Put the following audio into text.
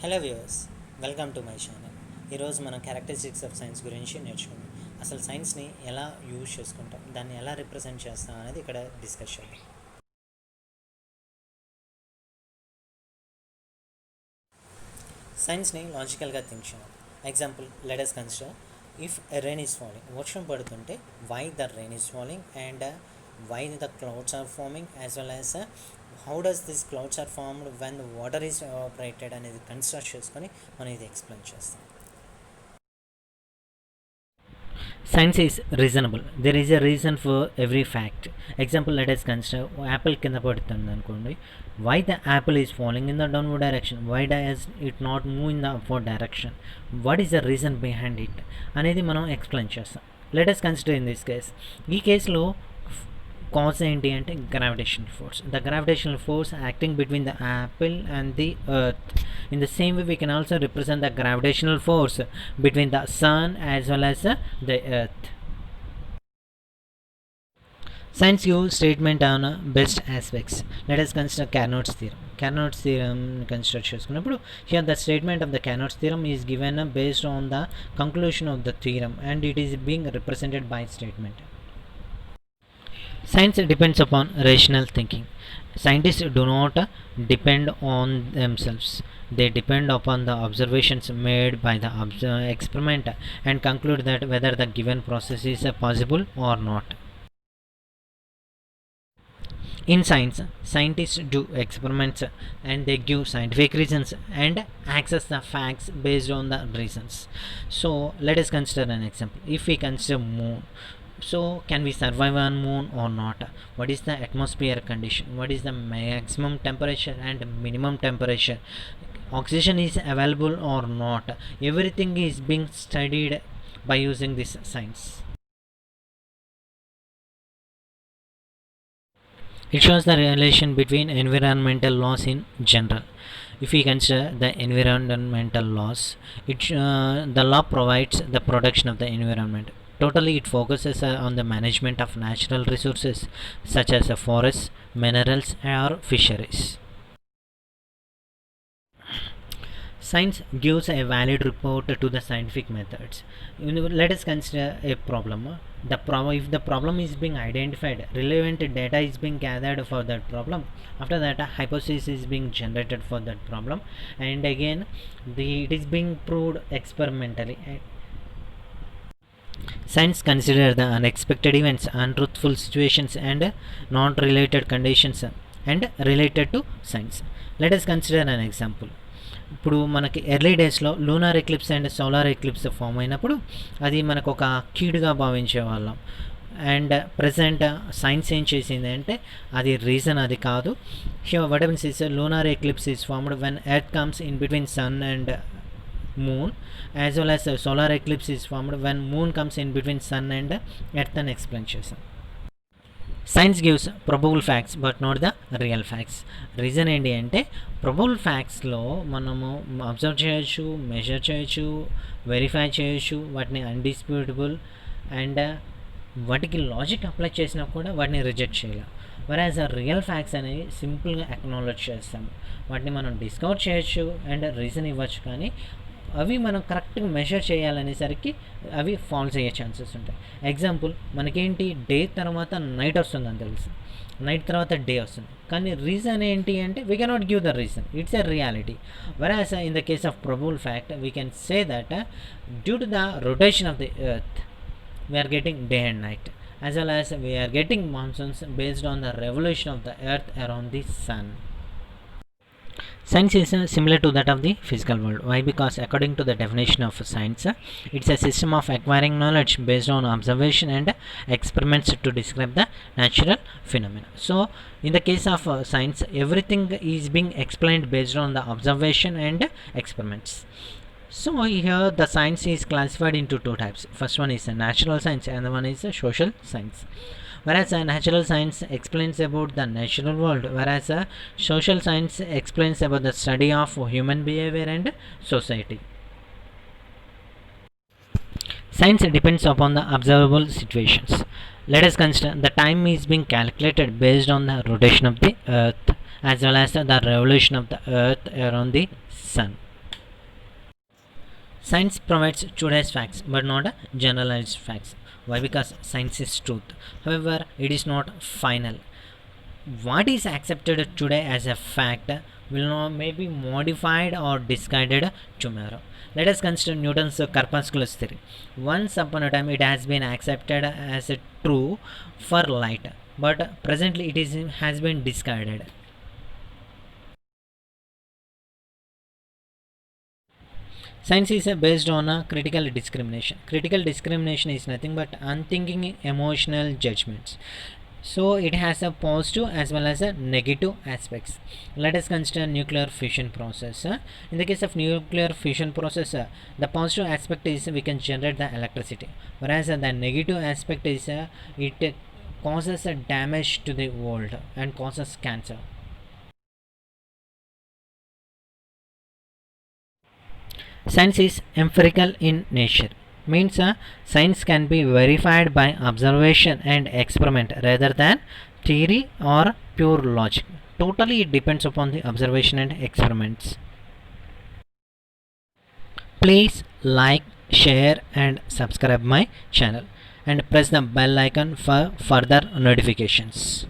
Hello viewers, welcome to my channel. ఈరోజు మనం characteristics of science గురించి నేర్చుకుందాం. అసలు సైన్స్ని ఎలా యూజ్ చేసుకుంటాం, దాన్ని ఎలా రిప్రజెంట్ చేస్తాం అనేది ఇక్కడ డిస్కస్ చేద్దాం. సైన్స్ని లాజికల్గా థింక్ చేయాలి. Example, let us consider if rain is falling. వర్షం పడుతుంటే why the rain is falling and why the clouds are forming, as well as how does these clouds are formed when the water is evaporated అనేది consider చేసుకొని మనం ఇది explain చేస్తాం. Science is reasonable. There is a reason for every fact. Example, let us consider apple కింద పడుతుంది అనుకోండి. Why the apple is falling in the downward direction? Why does it not move in the upward direction? What is the reason behind it అనేది మనం explain చేస్తాం. Let us consider in this case. ఈ కేసులో cause ఏంటి అంటే gravitational force. The gravitational force acting between the apple and the earth. In the same way, we can also represent the gravitational force between the sun as well as the earth. Science gives statement on best aspects. Let us consider Carnot's theorem. Carnot's theorem consider చేసుకున్నప్పుడు here the statement of the Carnot's theorem is given based on the conclusion of the theorem and it is being represented by statement. Science depends upon rational thinking. Scientists do not depend on themselves. They depend upon the observations made by the experiment and conclude that whether the given process is possible or not. In science, scientists do experiments and they give scientific reasons and access the facts based on the reasons. So let us consider an example. If we consider moon, so can we survive on moon or not? What is the atmosphere condition? What is the maximum temperature and minimum temperature? Oxygen is available or not? Everything is being studied by using this science. It shows the relation between environmental laws in general. If we consider the environmental laws, the law provides the protection of the environment. Totally, it focuses on the management of natural resources such as forests, minerals, or fisheries. Science gives a valid report to the scientific methods. Let us consider a problem. If the problem is being identified, relevant data is being gathered for that problem. After that, a hypothesis is being generated for that problem, and again, it is being proved experimentally. Science considers the unexpected events, untruthful situations, and non-related conditions and related to science. Let us consider an example. ఇప్పుడు మనకి early డేస్లో lunar eclipse and solar eclipse form అయినప్పుడు అది మనకు ఒక కీడుగా భావించేవాళ్ళం. And present science ఏం చేసింది అంటే అది రీజన్ అది కాదు. What happens is lunar eclipse is formed when earth comes in between sun and moon, as well as solar eclipse is formed when moon comes in between sun and earth and explain చేసాం. Science gives probable facts but not the real facts. Reason ఏంటి అంటే ప్రొబబుల్ ఫ్యాక్ట్స్లో మనము observe చేయొచ్చు, measure చేయొచ్చు, verify చేయొచ్చు, వాటిని అన్డిస్ప్యూటబుల్ and వాటికి logic apply చేసినా కూడా వాటిని రిజెక్ట్ చేయాలి. whereas రియల్ ఫ్యాక్ట్స్ అనేవి సింపుల్గా అక్నాలెడ్జ్ చేస్తాము. వాటిని మనం డిస్కవర్ చేయొచ్చు అండ్ రీజన్ ఇవ్వచ్చు, కానీ అవి మనం కరెక్ట్గా మెజర్ చేయాలనేసరికి అవి ఫాల్స్ అయ్యే ఛాన్సెస్ ఉంటాయి. ఎగ్జాంపుల్, మనకేంటి డే తర్వాత నైట్ వస్తుందని తెలుసు, నైట్ తర్వాత డే వస్తుంది, కానీ రీజన్ ఏంటి అంటే we cannot give the reason, it's a reality. whereas in the case of probable fact we can say that due to the rotation of the earth we are getting day and night, as well as we are getting monsoons based on the revolution of the earth around the sun. Science is similar to that of the physical world. Why? Because according to the definition of science, it's a system of acquiring knowledge based on observation and experiments to describe the natural phenomena. So in the case of science, everything is being explained based on the observation and experiments. So here the science is classified into two types. First one is natural science and the one is social science. Whereas natural science explains about the natural world, whereas social science explains about the study of human behavior and society. Science depends upon the observable situations. Let us consider the time is being calculated based on the rotation of the earth as well as the revolution of the earth around the sun. Science provides today's facts but not generalized facts. Why? Because science is truth. However, it is not final. What is accepted today as a fact will not may be modified or discarded tomorrow. Let us consider Newton's corpusculus theory. Once upon a time, it has been accepted as a true for light, but presently has been discarded. Science is based on a critical discrimination. Critical discrimination is nothing but unthinking emotional judgments. So it has a positive as well as a negative aspects. Let us consider nuclear fission process. In the case of nuclear fission process, the positive aspect is we can generate the electricity, whereas the negative aspect is it causes a damage to the world and causes cancer. Science is empirical in nature. Means science can be verified by observation and experiment rather than theory or pure logic. Totally it depends upon the observation and experiments. Please like, share and subscribe my channel and press the bell icon for further notifications.